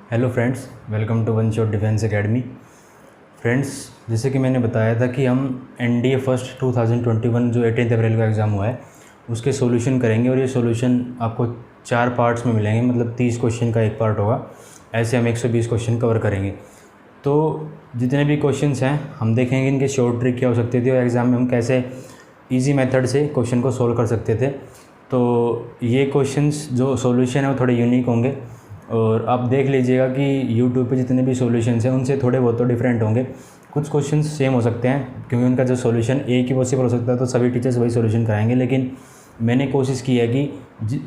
Hello friends, welcome to one shot defence academy. Friends, जैसे कि मैंने बताया था कि हम एनडीए फर्स्ट 2021 जो 18 अप्रैल का एग्ज़ाम हुआ है उसके सॉल्यूशन करेंगे और ये सॉल्यूशन आपको 4 पार्ट्स में मिलेंगे, मतलब 30 क्वेश्चन का एक पार्ट होगा। ऐसे हम 120 क्वेश्चन कवर करेंगे। तो जितने भी क्वेश्चंस हैं हम देखेंगे इनके शॉर्ट ट्रिक क्या हो सकती थी और एग्ज़ाम में हम कैसे ईजी मेथड से क्वेश्चन को सोल्व कर सकते थे। तो ये क्वेश्चंस जो सॉल्यूशन है वो थोड़े यूनिक होंगे और आप देख लीजिएगा कि यूट्यूब पे जितने भी सॉल्यूशंस हैं उनसे थोड़े बहुत तो डिफरेंट होंगे। कुछ क्वेश्चंस सेम हो सकते हैं क्योंकि उनका जो सॉल्यूशन एक ही पॉसिबल हो सकता है, तो सभी टीचर्स वही सॉल्यूशन कराएंगे। लेकिन मैंने कोशिश की है कि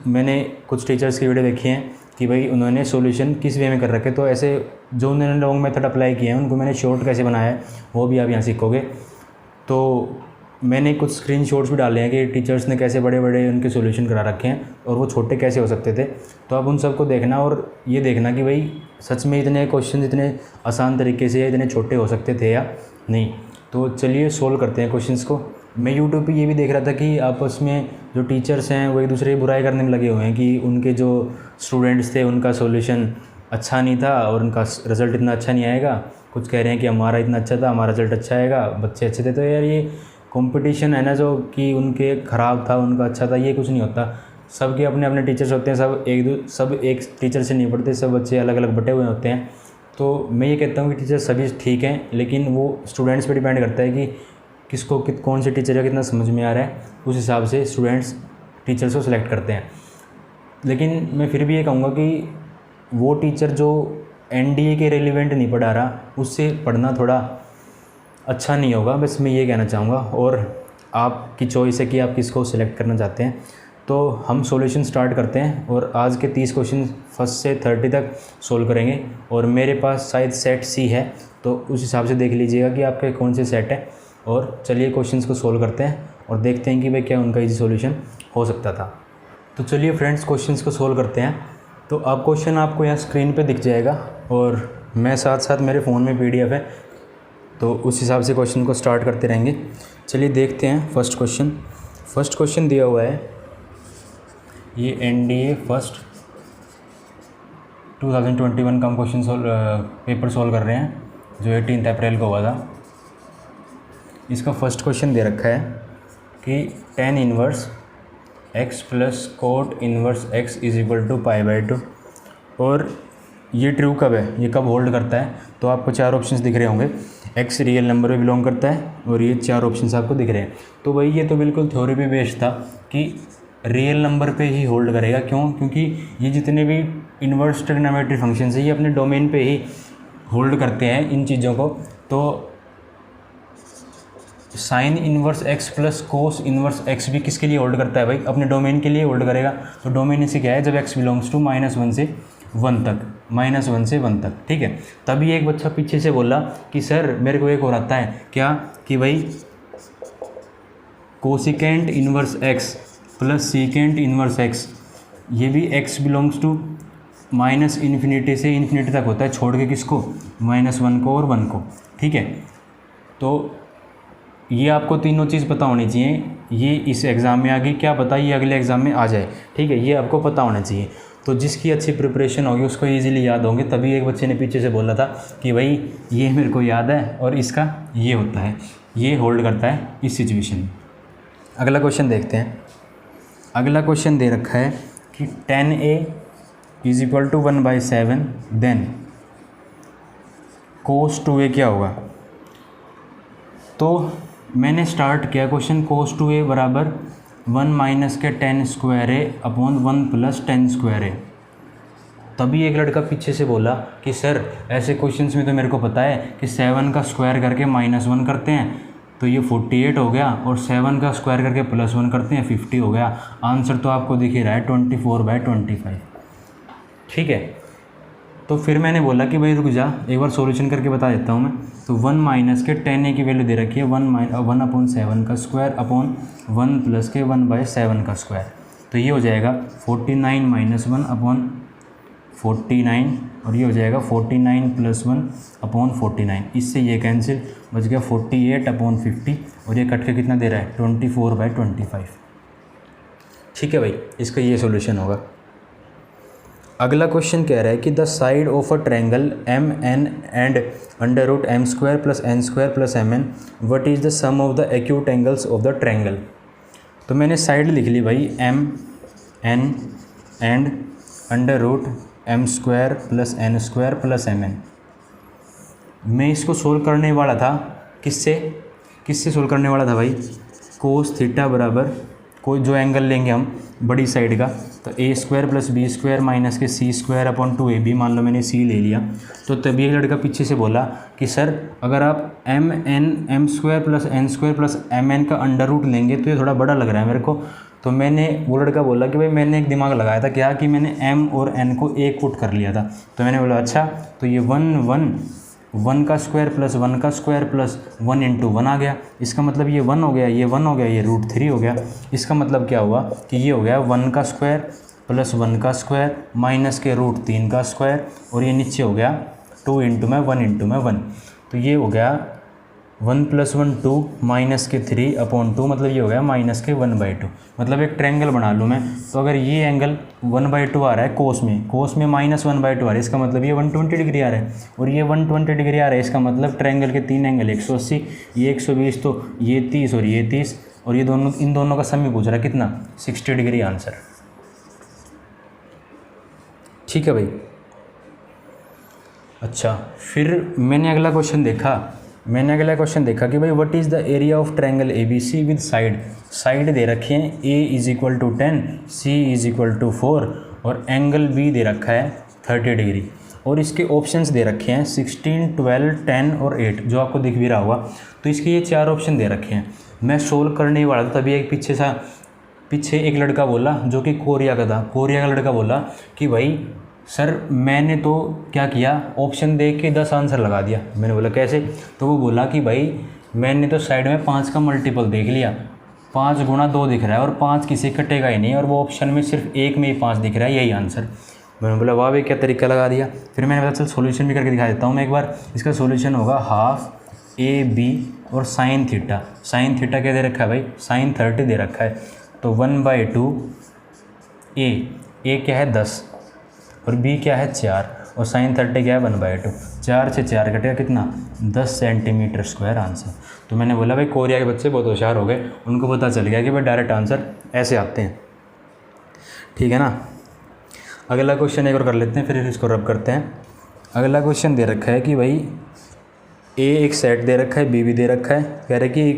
मैंने कुछ टीचर्स की वीडियो देखी हैं कि भाई उन्होंने सॉल्यूशन किस वे में कर रखे, तो ऐसे जो उन्होंने लॉन्ग मेथड अप्लाई किए हैं उनको मैंने शॉर्ट कैसे बनाया है वो भी आप यहाँ सीखोगे। तो मैंने कुछ स्क्रीनशॉट्स भी डाले हैं कि टीचर्स ने कैसे बड़े बड़े उनके सॉल्यूशन करा रखे हैं और वो छोटे कैसे हो सकते थे। तो आप उन सबको देखना और ये देखना कि भाई सच में इतने क्वेश्चन इतने आसान तरीके से इतने छोटे हो सकते थे या नहीं। तो चलिए सोल्व करते हैं क्वेश्चंस को। मैं यूट्यूब पे ये भी देख रहा था कि आपस में जो टीचर्स हैं वो एक दूसरे की बुराई करने में लगे हुए हैं कि उनके जो स्टूडेंट्स थे उनका सॉल्यूशन अच्छा नहीं था और उनका रिज़ल्ट इतना अच्छा नहीं आएगा। कुछ कह रहे हैं कि हमारा इतना अच्छा था, हमारा रिज़ल्ट अच्छा आएगा, बच्चे अच्छे थे। तो यार ये कंपटीशन है ना, जो कि उनके ख़राब था उनका अच्छा था, ये कुछ नहीं होता। सबके अपने अपने टीचर्स होते हैं, सब एक टीचर से नहीं पढ़ते, सब बच्चे अलग अलग बटे हुए होते हैं। तो मैं ये कहता हूँ कि टीचर सभी ठीक हैं, लेकिन वो स्टूडेंट्स पे डिपेंड करता है कि किसको कौन से टीचर का कितना समझ में आ रहा है, उस हिसाब से स्टूडेंट्स टीचर्स को सिलेक्ट करते हैं। लेकिन मैं फिर भी ये कहूँगा कि वो टीचर जो एनडीए के रेलिवेंट नहीं पढ़ा रहा उससे पढ़ना थोड़ा अच्छा नहीं होगा, बस मैं ये कहना चाहूँगा। और आपकी चॉइस है कि आप किसको सिलेक्ट करना चाहते हैं। तो हम सॉल्यूशन स्टार्ट करते हैं और आज के 30 क्वेश्चन फर्स्ट से 30 तक सोल्व करेंगे। और मेरे पास शायद सेट सी है, तो उस हिसाब से देख लीजिएगा कि आपके कौन से सेट है। और चलिए क्वेश्चंस को सोल्व करते हैं और देखते हैं कि भाई क्या उनका इजी सॉल्यूशन हो सकता था। तो चलिए फ्रेंड्स, क्वेश्चंस को सोल्व करते हैं। तो आप क्वेश्चन आपको यहाँ स्क्रीन पे दिख जाएगा और मैं साथ साथ मेरे फ़ोन में PDF है, तो उस हिसाब से क्वेश्चन को स्टार्ट करते रहेंगे। चलिए देखते हैं फर्स्ट क्वेश्चन दिया हुआ है। ये एनडीए फर्स्ट 2021 का हम क्वेश्चन पेपर सोल्व कर रहे हैं जो 18 अप्रैल को हुआ था। इसका फर्स्ट क्वेश्चन दे रखा है कि tan inverse x plus cot inverse x is equal to π/2। और ये ट्रू कब है, ये कब होल्ड करता है। तो आपको 4 ऑप्शंस दिख रहे होंगे। x रियल नंबर में बिलोंग करता है और ये 4 ऑप्शंस आपको दिख रहे हैं। तो भाई ये तो बिल्कुल थ्योरी पे बेस्ड था कि रियल नंबर पे ही होल्ड करेगा। क्यों? क्योंकि ये जितने भी इन्वर्स ट्रिग्नोमेट्री फंक्शंस है ये अपने डोमेन पे ही होल्ड करते हैं इन चीज़ों को। तो sign inverse x plus cos inverse x भी किसके लिए होल्ड करता है भाई? अपने डोमेन के लिए होल्ड करेगा। तो डोमेन इसे क्या है, जब x बिलोंग्स टू -1 से 1 तक, -1 से 1 तक, ठीक है। तभी एक बच्चा पीछे से बोला कि सर मेरे को एक और आता है क्या, कि भाई cosecant inverse x plus secant inverse x, ये भी x बिलोंग्स टू -∞ से ∞ तक होता है, छोड़ के किसको? -1 को और 1 को, ठीक है। तो ये आपको तीनों चीज़ पता होनी चाहिए। ये इस एग्ज़ाम में आ गई, क्या पता ये अगले एग्ज़ाम में आ जाए, ठीक है। ये आपको पता होना चाहिए। तो जिसकी अच्छी प्रिपरेशन होगी उसको इजीली याद होंगे। तभी एक बच्चे ने पीछे से बोला था कि भाई ये मेरे को याद है और इसका ये होता है, ये होल्ड करता है इस सिचुएशन में। अगला क्वेश्चन देखते हैं। अगला क्वेश्चन दे रखा है कि tan A is equal to 1/7, then cos 2A क्या होगा। तो मैंने स्टार्ट किया क्वेश्चन cos 2A बराबर 1 माइनस के tan square A upon 1 plus tan square A। तभी एक लड़का पीछे से बोला कि सर ऐसे क्वेश्चंस में तो मेरे को पता है कि 7 का स्क्वायर करके -1 करते हैं तो ये 48 हो गया, और 7 का स्क्वायर करके +1 करते हैं 50 हो गया। आंसर तो आपको दिख ही रहा है 24/25, ठीक है। तो फिर मैंने बोला कि भाई रुक जा, एक बार सॉल्यूशन करके बता देता हूँ मैं। तो 1 माइनस के tan A की वैल्यू दे रखी है 1/7 का स्क्वायर अपॉन 1 प्लस के 1/7 का स्क्वायर। तो ये हो जाएगा 49 - 1 अपॉन 49, और ये हो जाएगा 49 + 1 अपॉन 49। इससे ये कैंसिल, बच गया 48/50, और ये कट के कितना दे रहा है 24/25, ठीक है भाई। इसका ये सॉल्यूशन होगा। अगला क्वेश्चन कह रहा है कि the side of a triangle M N and under root M square plus N square plus M N, what is the sum of the acute angles of the triangle. तो मैंने side लिख ली भाई M N and under root M square plus N square plus M N. मैं इसको solve करने वाला था किससे सोल्व करने वाला था भाई, कोस थीटा बराबर कोई जो एंगल लेंगे हम बड़ी साइड का, तो a square plus B square minus के सी स्क्वायर अपॉन 2ab, मान लो मैंने सी ले लिया। तो तभी एक लड़का पीछे से बोला कि सर अगर आप M square plus N square plus M N का अंडर रूट लेंगे तो ये थोड़ा बड़ा लग रहा है मेरे को। तो मैंने वो लड़का बोला कि भाई मैंने एक दिमाग लगाया था क्या, कि मैंने एम और एन को एक पुट कर लिया था। तो मैंने बोला अच्छा, तो ये वन का स्क्वायर प्लस 1 इंटू 1 आ गया, इसका मतलब ये 1 हो गया, ये 1 हो गया, ये √3 हो गया। इसका मतलब क्या हुआ कि ये हो गया 1 का स्क्वायर प्लस 1 का स्क्वायर माइनस के √3 का स्क्वायर, और ये नीचे हो गया 2 इंटू में 1। तो ये हो गया 1 + 1 2 माइनस के 3 अपॉन 2, मतलब ये हो गया माइनस के 1/2। मतलब एक ट्रायंगल बना लूँ मैं, तो अगर ये एंगल 1/2 आ रहा है कोस में माइनस 1/2 आ रहा है, इसका मतलब ये 120 डिग्री आ रहा है, और ये 120 डिग्री आ रहा है। इसका मतलब ट्रायंगल के 3 एंगल 180, ये 120, तो ये 30 और ये 30, और ये दोनों, इन दोनों का सम ही पूछ रहा है कितना, 60 डिग्री आंसर। ठीक है भाई। अच्छा, फिर मैंने अगला क्वेश्चन देखा कि भाई what is the area of triangle ABC with side दे रखे हैं A = 10, C = 4 और एंगल B दे रखा है 30 डिग्री, और इसके ऑप्शंस दे रखे हैं 16, 12, 10 और 8, जो आपको दिख भी रहा होगा। तो इसके ये 4 ऑप्शन दे रखे हैं। मैं सोल्व करने ही वाला था, तभी एक पीछे एक लड़का बोला जो कि कोरिया का लड़का बोला कि भाई सर मैंने तो क्या किया, ऑप्शन देख के 10 आंसर लगा दिया। मैंने बोला कैसे, तो वो बोला कि भाई मैंने तो साइड में 5 का मल्टीपल देख लिया, 5 × 2 दिख रहा है, और 5 किसी कटेगा ही नहीं, और वो ऑप्शन में सिर्फ एक में ही 5 दिख रहा है, यही आंसर। मैंने बोला वाह भाई क्या तरीका लगा दिया। फिर मैंने बोला चल सोल्यूशन भी करके दिखा देता हूँ मैं एक बार। इसका सोल्यूशन होगा ½ AB और साइन थीटा क्या दे रखा है भाई, sin 30 दे रखा है, तो 1/2 A क्या है 10 और B क्या है 4 और sin 30 क्या है 1/2। 4 से 4 कटेगा कितना, 10 सेंटीमीटर स्क्वायर आंसर। तो मैंने बोला भाई कोरिया के बच्चे बहुत होशियार हो गए, उनको पता चल गया कि भाई डायरेक्ट आंसर ऐसे आते हैं। ठीक है ना। अगला क्वेश्चन एक और कर लेते हैं, फिर इसको रब करते हैं। अगला क्वेश्चन दे रखा है कि भाई A एक सेट दे रखा है, B भी दे रखा है, कह रहा है कि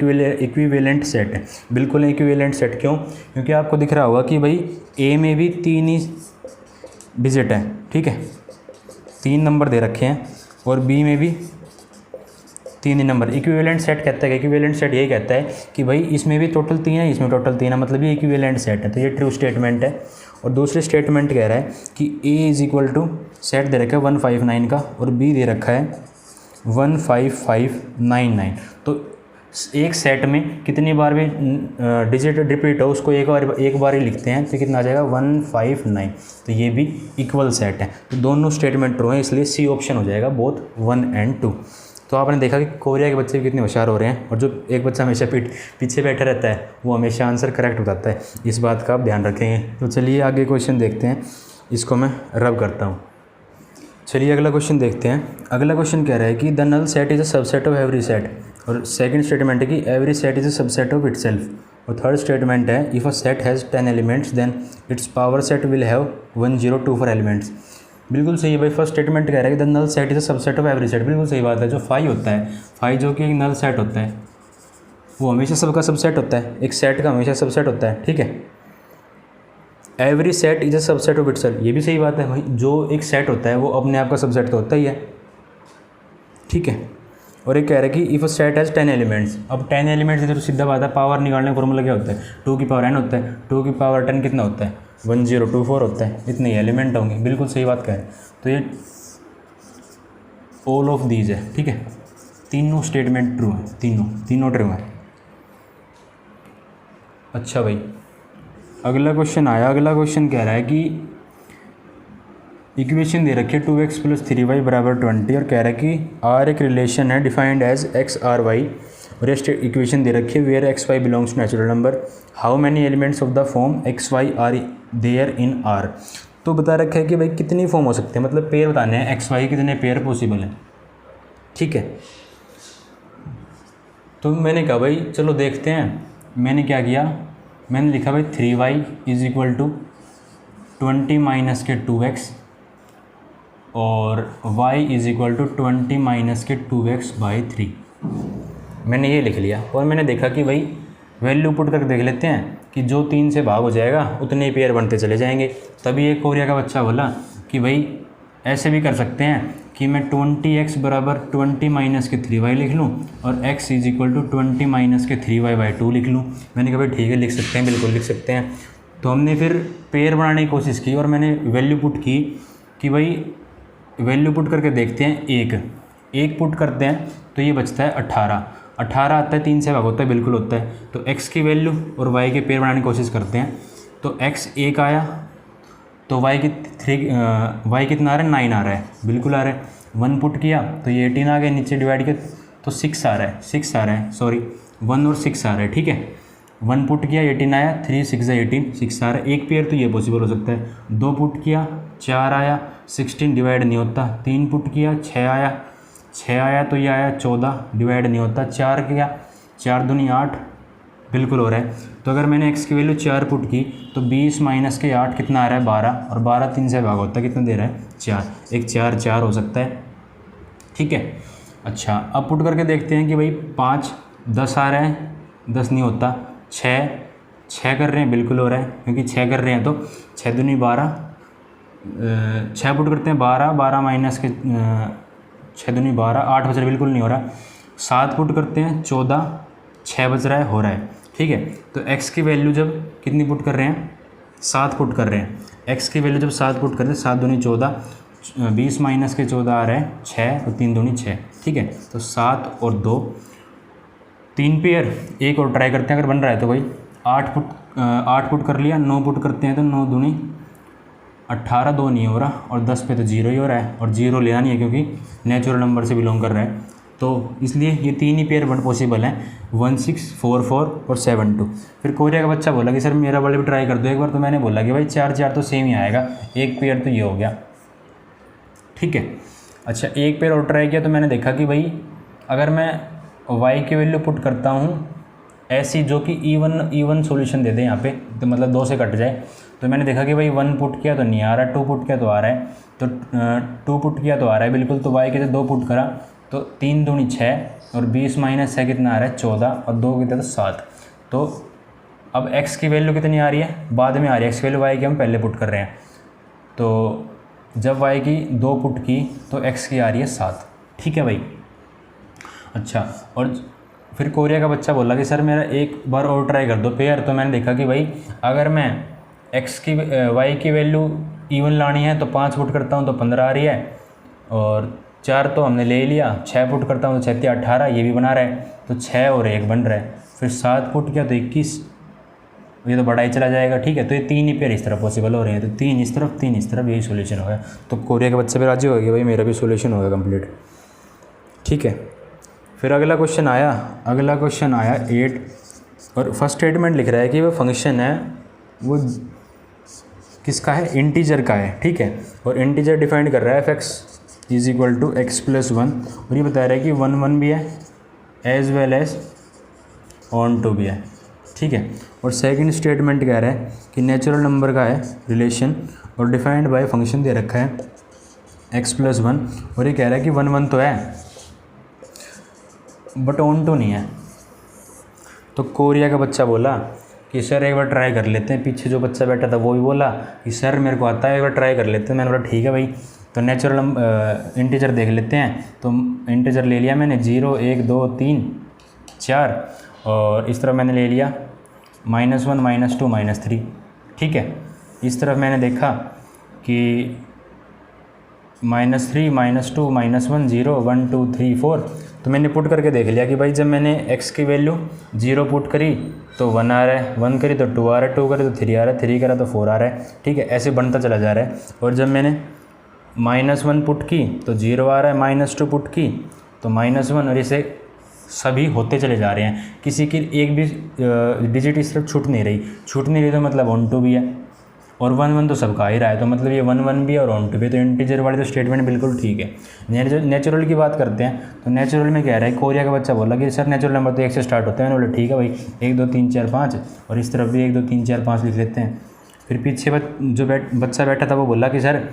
इक्विवेलेंट सेट है। बिल्कुल इक्विवेलेंट सेट क्यों, क्योंकि आपको दिख रहा होगा कि भाई A में भी 3 ही डिजिट है, ठीक है, 3 नंबर दे रखे हैं, और B में भी 3 ही नंबर। इक्विवेलेंट सेट कहता है, इक्विवेलेंट सेट यही कहता है कि भाई इसमें भी टोटल 3 है, इसमें टोटल 3 है, मतलब ये इक्विवेलेंट सेट है। तो ये ट्रू स्टेटमेंट है। और दूसरी स्टेटमेंट कह रहा है कि A = सेट दे रखा है 159 का, और B दे रखा है 15599। तो एक सेट में कितनी बार भी डिजिट रिपीट हो उसको एक बार ही लिखते हैं, तो कितना आ जाएगा 159। तो ये भी इक्वल सेट है। तो दोनों स्टेटमेंट ट्रू हैं, इसलिए C ऑप्शन हो जाएगा बोथ 1 और 2। तो आपने देखा कि कोरिया के बच्चे भी कितने होशियार हो रहे हैं, और जो एक बच्चा हमेशा पीछे बैठा रहता है वो हमेशा आंसर करेक्ट बताता है। इस बात का आप ध्यान रखेंगे। तो चलिए आगे क्वेश्चन देखते हैं, इसको मैं रब करता हूँ। चलिए अगला क्वेश्चन देखते हैं। अगला क्वेश्चन कह रहा है कि the null set is a subset of every set, और सेकंड स्टेटमेंट है कि every set is a subset of itself, और थर्ड स्टेटमेंट है if a set has 10 elements then its power set will have 1024 elements. बिल्कुल सही है भाई। First statement कह रहा है कि the null set is a subset of every set. बिल्कुल सही बात है। जो फाई होता है, फाई जो कि एक नल सेट होता है, वो हमेशा सबका सबसेट होता है, एक सेट का हमेशा सबसेट होता है, ठीक है। Every set is a subset of itself, ये भी सही बात है भाई। जो एक सेट होता है वो अपने आप का सबसेट तो होता ही है, ठीक है। और एक कह रहा है कि if a set has 10 elements. अब 10 एलिमेंट्स तो सीधा बात है, पावर निकालने का फॉर्मूला क्या होता है, 2 की पावर n होता है। 2 की पावर 10 कितना होता है, 1024 होता है। इतने एलिमेंट होंगे। बिल्कुल सही बात कह रहे हैं। तो ये ऑल ऑफ दीज है, ठीक है। तीनों स्टेटमेंट ट्रू है, तीनों ट्रू है। अच्छा भाई, अगला क्वेश्चन आया। अगला क्वेश्चन कह रहा है कि इक्वेशन दे रखी है 2x + 3y = 20, और कह रहा है कि R एक रिलेशन है डिफाइंड एज x/y, और ये इक्वेशन दे रखी है where x/y belongs to natural number, how many elements of the form x/y are there in R। तो तो बता रखा है कि भाई कितनी फॉर्म हो सकते हैं, मतलब पेयर बताने हैं एक्स वाई कितने पेयर पॉसिबल हैं। ठीक है, तो मैंने कहा भाई चलो देखते हैं। मैंने क्या किया, मैंने लिखा भाई 3y is equal to 20 minus के 2x और y is equal to 20 minus के 2x बाई 3। मैंने ये लिख लिया और मैंने देखा कि भाई वैल्यू पुट करके देख लेते हैं कि जो 3 से भाग हो जाएगा उतने ही पेयर बनते चले जाएंगे। तभी एक कोरिया का बच्चा बोला कि भाई ऐसे भी कर सकते हैं कि मैं 20x बराबर 20 माइनस के 3y लिख लूँ और x is equal to 20 minus के 3y बाई 2 लिख लूँ। मैंने कहा भाई ठीक है लिख सकते हैं, बिल्कुल लिख सकते हैं। तो हमने फिर पेयर बनाने की कोशिश की और मैंने वैल्यू पुट की कि भाई वैल्यू पुट करके देखते हैं। एक पुट करते हैं तो ये बचता है 18 आता है, 3 से भाग होता है, बिल्कुल होता है। तो x की वैल्यू और y के पेयर बनाने की कोशिश करते हैं। तो x 1 आया तो y कितना आ रहा है, 9 आ रहा है, बिल्कुल आ रहा है। 1 पुट किया तो ये 18 आ गया, नीचे डिवाइड किया तो 6 आ रहा है, सॉरी 1 और 6 आ रहा है। ठीक है, 1 पुट किया 18 आया, 3 6 18 6 आ रहा है। एक पेयर तो ये पॉसिबल हो सकता है। 2 पुट किया 4 आया, 16 डिवाइड नहीं होता। 3 पुट किया 6 आया तो ये आया 14, डिवाइड नहीं होता। 4 किया 4 दूनी 8, बिल्कुल हो रहा है। तो अगर मैंने x की वैल्यू 4 पुट की तो 20 माइनस के 8 कितना आ रहा है, 12, और 12 3 से भाग होता है, कितना दे रहा है, 4। एक 4 हो सकता है। ठीक है, अच्छा अब पुट करके देखते हैं कि भाई 5 10 आ रहा है, 10 नहीं होता। 6 कर रहे हैं, बिल्कुल हो रहा है क्योंकि 6 कर रहे हैं। तो 6 दूनी 12, 6 पुट करते हैं 12 माइनस के 6 दूनी 12, 8 बच रहा है, बिल्कुल नहीं हो रहा। 7 पुट करते हैं 14, 6 बच रहा है, हो रहा है। ठीक है, तो x की वैल्यू जब कितनी पुट कर रहे हैं, 7 पुट कर रहे हैं। x की वैल्यू जब 7 पुट कर रहे हैं, 7 दूनी 14, 20 माइनस के 14 आ रहा है 6 और 3 दूनी 6। ठीक है, तो 7 और 2 3 पेयर। एक और ट्राई करते हैं अगर बन रहा है तो भाई 8 पुट कर लिया। 9 पुट करते हैं तो 9 दूनी 18, 2 नहीं हो रहा, और 10 पे तो 0 ही हो रहा है, और 0 लेना नहीं है क्योंकि नेचुरल नंबर से बिलोंग कर रहा है। तो इसलिए ये 3 ही पेयर पॉसिबल हैं, 1 6 4 4 और 7 2। फिर कोरिया का बच्चा बोला कि सर मेरा वाले भी ट्राई कर दो एक बार। तो मैंने बोला कि भाई 4 तो सेम ही आएगा, एक पेयर तो ये हो गया। ठीक है, अच्छा एक पेयर और ट्राई किया तो मैंने देखा कि भाई अगर मैं y की वैल्यू पुट करता हूँ ऐसी जो कि ईवन सॉल्यूशन दे दे यहाँ पे, तो मतलब 2 से कट जाए। तो मैंने देखा कि भाई 1 पुट किया तो नहीं आ रहा, 2 पुट किया तो आ रहा है, तो 2 पुट किया तो आ रहा है बिल्कुल। तो y के 2 पुट करा तो 3 दूनी 6 और 20 माइनस 6 कितना आ रहा है, 14, और 2 कितना तो 7। तो अब x की वैल्यू कितनी आ रही है, बाद में आ रही है। x की वैल्यू y की हम पहले पुट कर रहे हैं। तो जब y की 2 पुट की तो x की आ रही है 7। ठीक है भाई, अच्छा और फिर कोरिया का बच्चा बोला कि सर मेरा एक बार और ट्राई कर दो पेयर। तो मैंने देखा कि भाई अगर मैं y की वैल्यू इवन लानी है तो 5 पुट करता हूँ तो 15 आ रही है, और 4 तो हमने ले लिया। 6 पुट करता हूँ तो 6 18, ये भी बना रहा है, तो 6 और 1 बन रहा है। फिर 7 पुट किया तो 21, ये तो बड़ा ही चला जाएगा। ठीक है, तो ये 3 ही पेयर इस तरफ पॉसिबल हो रहे हैं, तो 3 इस तरफ 3 इस तरफ, यही सोल्यूशन हो गया। तो कोरिया का बच्चा भी राजी हो गया भाई मेरा भी सोल्यूशन हो गया कंप्लीट। ठीक है, फिर अगला क्वेश्चन आया 8, और फर्स्ट स्टेटमेंट लिख रहा है कि वो फंक्शन है वो किसका है, इंटीजर का है। ठीक है, और इंटीजर डिफाइन कर रहा है f(x) is equal to x + 1, और ये बता रहा है कि 1 1 भी है as well as onto भी है। ठीक है, और सेकंड स्टेटमेंट कह रहा है कि नेचुरल नंबर का है रिलेशन और डिफाइंड बाय फंक्शन दे रखा है x + 1, और ये कह रहा है कि 1 1 तो है बट ऑन टू नहीं है। तो कोरिया का बच्चा बोला कि सर एक बार ट्राई कर लेते हैं। पीछे जो बच्चा बैठा था वो भी बोला कि सर मेरे को आता है, एक बार ट्राई कर लेते हैं। मैंने बोला ठीक है भाई, तो नेचुरल इंटीजर देख लेते हैं। तो इंटीजर ले लिया मैंने 0 1 2 3 4, और इस तरफ मैंने ले लिया -1 -2 -3। ठीक है, इस तरफ मैंने देखा कि -3 -2 -1 0 1 2 3 4। तो मैंने पुट करके देख लिया कि भाई जब मैंने x की वैल्यू 0 पुट करी तो 1 आ रहा है, 1 करी तो 2 आ रहा है, 2 करी तो 3 आ रहा है, 3 करा तो 4 आ रहा है। ठीक है, ऐसे बनता चला जा रहा है। और जब मैंने -1 पुट की तो 0 आ रहा है, -2 पुट की तो -1, और इसे सभी होते चले जा रहे हैं। किसी की एक भी डिजिट इस तरफ छूट नहीं रही तो मतलब ऑन टू भी है। और 1 1 तो सबका आ ही रहा है, तो मतलब ये 1 1 भी और ऑन टू भी, तो इंटीजर वाली तो स्टेटमेंट बिल्कुल ठीक है। नेचुरल की बात करते हैं, तो नेचुरल में कह रहा है, कोरिया का बच्चा बोला कि सर नेचुरल नंबर तो 1 से स्टार्ट होते हैं। मैंने बोला ठीक है भाई, 1 2 3 4 5, और इस तरफ भी 1 2 3 4 5 लिख लेते हैं। फिर पीछे जो बच्चा बैठा था वो बोला कि सर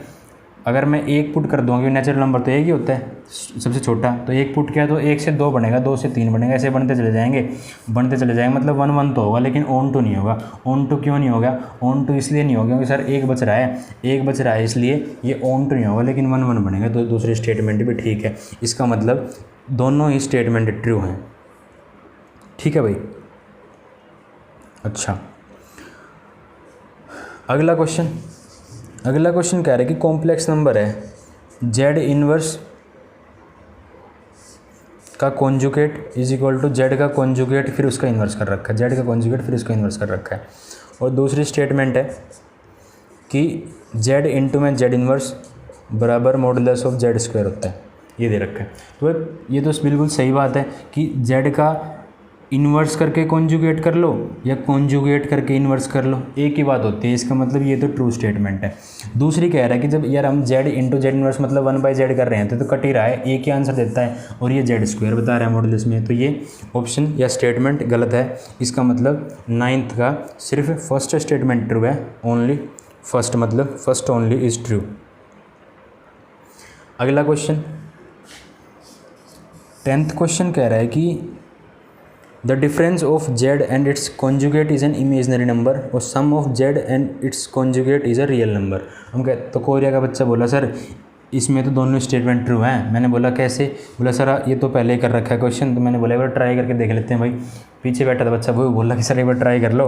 अगर मैं 1 पुट कर दूँगा, क्योंकि नेचुरल नंबर तो 1 ही होता है सबसे छोटा, तो 1 पुट किया तो 1 से 2 बनेगा, 2 से 3 बनेगा, ऐसे बनते चले जाएंगे मतलब 1 1 तो होगा, लेकिन ऑन टू नहीं होगा। ऑन टू क्यों नहीं होगा? ऑन टू इसलिए नहीं होगा क्योंकि सर 1 बच रहा है इसलिए ये ऑन टू नहीं होगा, लेकिन 1 1 बनेगा। तो दूसरी स्टेटमेंट भी ठीक है, इसका मतलब दोनों ही स्टेटमेंट ट्रू हैं। ठीक है भाई। अच्छा, अगला क्वेश्चन कह रहा है कि कॉम्प्लेक्स नंबर है जेड इनवर्स का conjugate is equal to Z का कॉन्जुगेट फिर उसका इन्वर्स कर रखा है, जेड का कॉन्जुगेट फिर उसका इन्वर्स कर रखा है। और दूसरी स्टेटमेंट है कि जेड इंटू में जेड इन्वर्स बराबर मॉडुलस ऑफ जेड स्क्वायर होता है, ये दे रखा है। तो ये तो बिल्कुल सही बात है कि जेड का इन्वर्स करके कॉन्जुगेट कर लो या कॉन्जुगेट करके इन्वर्स कर लो, एक ही बात होती है, इसका मतलब ये तो ट्रू स्टेटमेंट है। दूसरी कह रहा है कि जब यार हम जेड इंटू जेड इन्वर्स मतलब 1/z कर रहे हैं तो कट ही रहा है, एक ही आंसर देता है, और ये जेड स्क्वायर बता रहा है मॉडुलस में, तो ये ऑप्शन या स्टेटमेंट गलत है। इसका मतलब 9th का सिर्फ फर्स्ट स्टेटमेंट ट्रू है, ओनली फर्स्ट, मतलब फर्स्ट ओनली इज ट्रू। अगला क्वेश्चन 10th क्वेश्चन कह रहा है कि the difference of z and its conjugate is an imaginary number और sum of z and its conjugate is a real number. हम कह तो कोरिया का बच्चा बोला सर इसमें तो दोनों स्टेटमेंट ट्रू हैं। मैंने बोला कैसे? बोला सर ये तो पहले ही कर रखा है क्वेश्चन, तो मैंने बोला एक बार ट्राई करके देख लेते हैं भाई। पीछे बैठा था बच्चा, वो बोला कि सर एक बार ट्राई कर लो,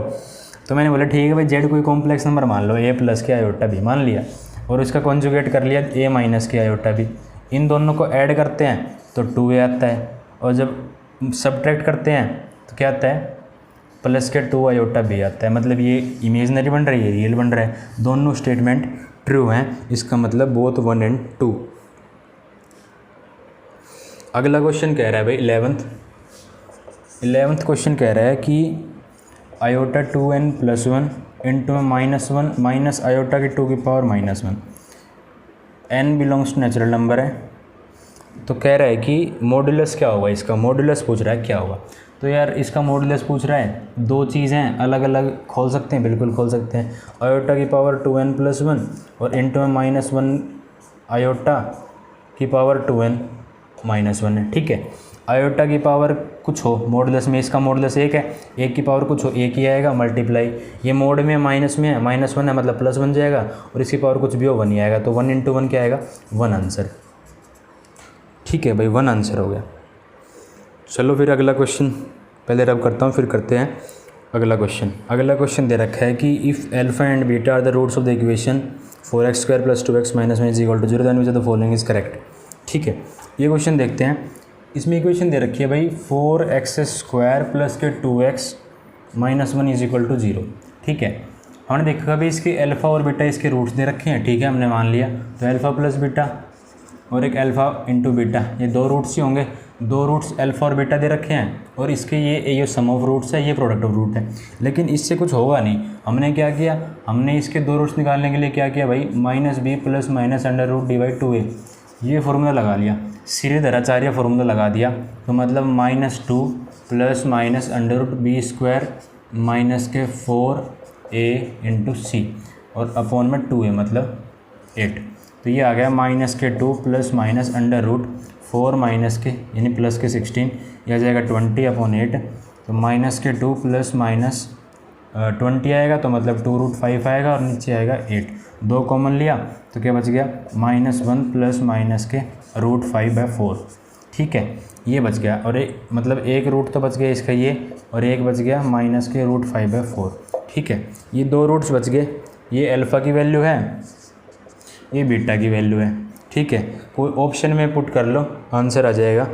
तो मैंने बोला ठीक है भाई, जेड कोई कॉम्प्लेक्स नंबर मान लो, ए प्लस के आयोटा भी मान लिया, और उसका कॉन्जुगेट कर लिया ए माइनस के आयोटा भी। इन दोनों को ऐड करते हैं तो 2a आता है, और जब सब्ट्रैक्ट करते हैं तो क्या आता है? प्लस के 2 आयोटा बी आता है। मतलब ये इमेजनरी बन रही है, रियल बन रहा है, दोनों स्टेटमेंट ट्रू हैं, इसका मतलब बोथ 1 and 2। अगला क्वेश्चन कह रहा है भाई 11th क्वेश्चन कह रहा है कि iota 2n+1 into -1 minus iota की 2 की power -1, n belongs to natural number है, तो कह रहा है कि मॉडुलस क्या होगा इसका, मॉडुलस पूछ रहा है क्या होगा। तो यार इसका मॉडुलस पूछ रहा है, दो चीज़ें अलग अलग खोल सकते हैं, बिल्कुल खोल सकते हैं। आयोटा की पावर 2n+1 और इंटू में -1 आयोटा की पावर 2n-1 है, ठीक है। आयोटा की पावर कुछ हो मॉडुलस में, इसका मॉडुलस 1 है, 1 की पावर कुछ हो 1 ही आएगा, मल्टीप्लाई, ये मोड में माइनस में है, -1 है मतलब प्लस बन जाएगा, और इसकी पावर कुछ भी हो 1 ही आएगा, तो 1 × 1 क्या आएगा? 1 आंसर। ठीक है भाई, 1 आंसर हो गया। चलो फिर अगला क्वेश्चन पहले रब करता हूँ, फिर करते हैं अगला क्वेश्चन दे रखा है कि if alpha and beta are the roots of the equation 4x² + 2x - 1 = 0 then which of the following is correct. ठीक है, ये क्वेश्चन देखते हैं। इसमें इक्वेशन दे रखी है भाई 4x² + 2x - 1 = 0। ठीक है, हमने देखा भाई इसके अल्फ़ा और बीटा इसके रूट्स दे रखे हैं, ठीक है, हमने मान लिया। तो अल्फ़ा प्लस बीटा और एक अल्फ़ा इंटू बीटा, ये दो रूट्स ही होंगे, दो रूट्स अल्फ़ा और बीटा दे रखे हैं, और इसके ये सम ऑफ रूट्स है, ये प्रोडक्ट ऑफ रूट है। लेकिन इससे कुछ होगा नहीं, हमने क्या किया, हमने इसके दो रूट्स निकालने के लिए क्या किया भाई, -b + -√d/2a, ये फार्मूला लगा लिया, श्रीधराचार्य फार्मूला लगा दिया। तो मतलब -2 + -√b² - 4a × c और अपॉन में 2a मतलब 8। तो ये आ गया -2 + -√4 - यानी प्लस के 16, यह आ जाएगा 20/8। तो -2 + -20 आएगा, तो मतलब 2√5 आएगा, और नीचे आएगा 8। 2 कॉमन लिया तो क्या बच गया, -1 + -√5/4। ठीक है, ये बच गया, और मतलब एक रूट तो बच गया इसका ये, और एक बच गया -√5/4। ठीक है, ये दो रूट्स बच गए, ये अल्फ़ा की वैल्यू है, ये बीटा की वैल्यू है। ठीक है, कोई ऑप्शन में पुट कर लो, आंसर आ जाएगा।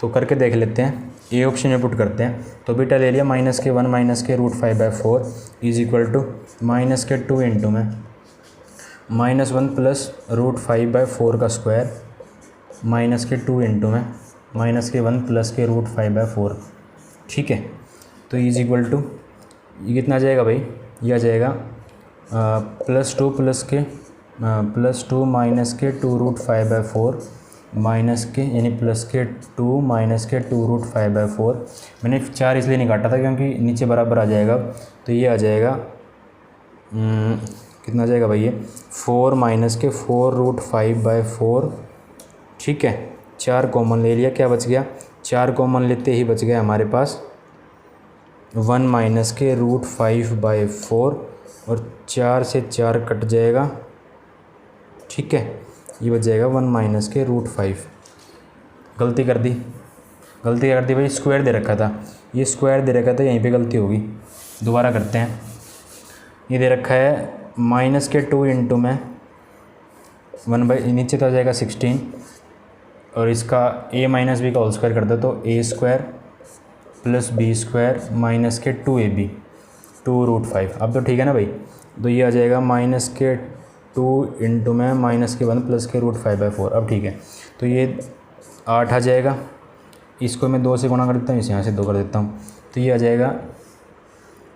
तो करके देख लेते हैं, ये ऑप्शन में पुट करते हैं। तो बीटा ले लिया -1 - -√5/4 इज इक्वल टू -2 इंटू में -1 + √5/4 का स्क्वायर -2 इंटू में -1 + √5/4। ठीक है, तो इज इक्वल टू ये कितना आ जाएगा भाई, ये आ जाएगा +2 माइनस के 2√5/4 माइनस के यानी प्लस के 2 माइनस के 2√5/4। मैंने 4 इसलिए नहीं काटा था क्योंकि नीचे बराबर आ जाएगा, तो ये आ जाएगा कितना आ जाएगा भाई, ये 4 माइनस के 4√5/4। ठीक है, 4 कॉमन ले लिया, क्या बच गया, 4 कॉमन लेते ही बच गया हमारे पास 1 माइनस के √5/4 और 4 से 4 कट जाएगा। ठीक है, ये बच जाएगा 1 माइनस के √5। गलती कर दी भाई, स्क्वायर दे रखा था, ये स्क्वायर दे रखा था, यहीं पे गलती होगी। दोबारा करते हैं। ये दे रखा है माइनस के 2 इंटू में 1 नीचे तो आ जाएगा 16 और इसका a माइनस बी का होल स्क्वायर कर दो तो a² प्लस b² माइनस के 2ab 2√5। अब तो ठीक है ना भाई, तो ये आ जाएगा माइनस के 2 इंटू में माइनस के 1 प्लस के √5/4। अब ठीक है, तो ये 8 आ जाएगा, इसको मैं 2 से गुणा कर देता हूँ, इसे यहाँ से 2 कर देता हूँ, तो ये आ जाएगा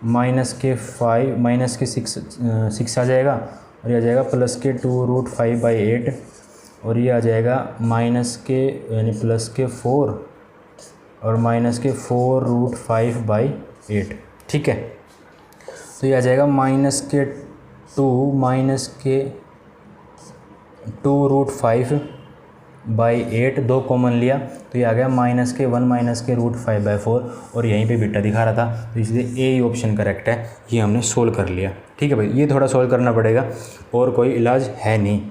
माइनस के 5 माइनस के 6 आ जाएगा और ये आ जाएगा प्लस के 2√5/8 और ये आ जाएगा माइनस के यानी प्लस के 4 और माइनस के 4√5/8। ठीक है, तो ये आ जाएगा माइनस के 2√5/8, 2 कॉमन लिया तो ये आ गया माइनस के 1 माइनस के √5/4 और यहीं पे बीटा दिखा रहा था, तो इसलिए ए ही ऑप्शन करेक्ट है। ये हमने सोल्व कर लिया। ठीक है भाई, ये थोड़ा सोल्व करना पड़ेगा और कोई इलाज है नहीं।